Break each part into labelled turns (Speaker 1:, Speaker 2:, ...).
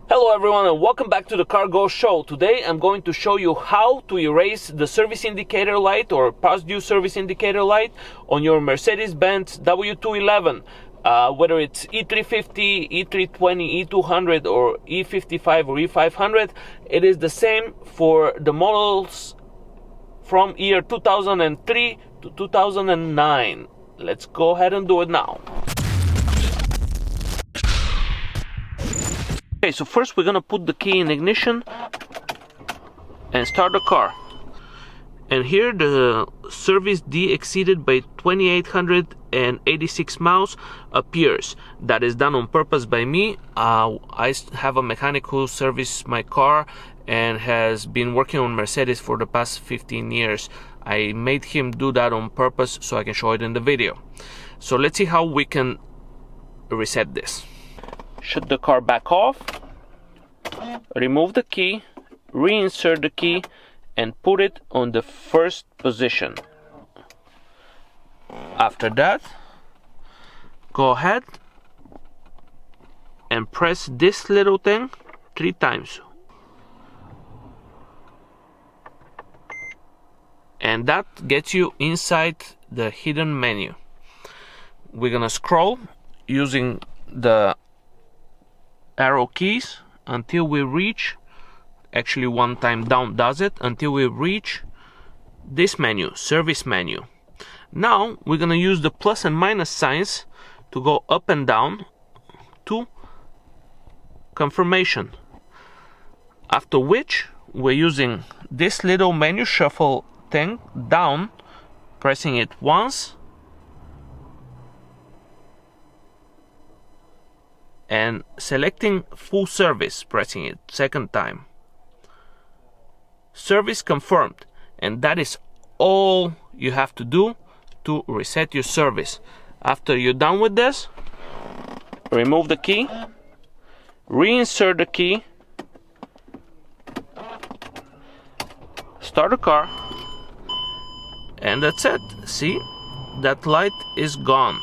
Speaker 1: Hello everyone and welcome back to the Car Go Show. Today I'm going to show you how to erase the service indicator light or past due service indicator light on your Mercedes-Benz W211. Whether it's E350, E320, E200 or E55 or E500, it is the same for the models from year 2003 to 2009. Let's go ahead and do it now. Okay, so first we're gonna put the key in ignition and start the car. And here the service D exceeded by 2,886 miles appears. That is done on purpose by me. I have a mechanic who serviced my car and has been working on Mercedes for the past 15 years. I made him do that on purpose so I can show it in the video. So let's see how we can reset this. Shut the car back off, remove the key, reinsert the key and put it on the first position. After that, go ahead and press this little thing 3 times. And that gets you inside the hidden menu. We're gonna scroll using the arrow keys until we reach, actually one time down does it, until we reach this menu, service menu. Now we're gonna use the plus and minus signs to go up and down to confirmation. After which we're using this little menu shuffle thing down, pressing it once and selecting full service, pressing it second time. Service confirmed, and that is all you have to do to reset your service. After you're done with this, remove the key, reinsert the key, start the car, and that's it. See, that light is gone.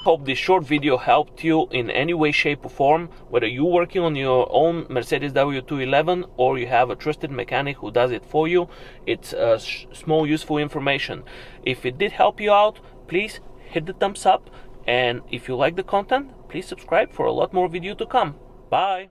Speaker 1: Hope this short video helped you in any way, shape or form, whether you're working on your own Mercedes W211 or you have a trusted mechanic who does it for you. It's small useful information. If it did help you out, please hit the thumbs up, and if you like the content, please subscribe for a lot more video to come. Bye.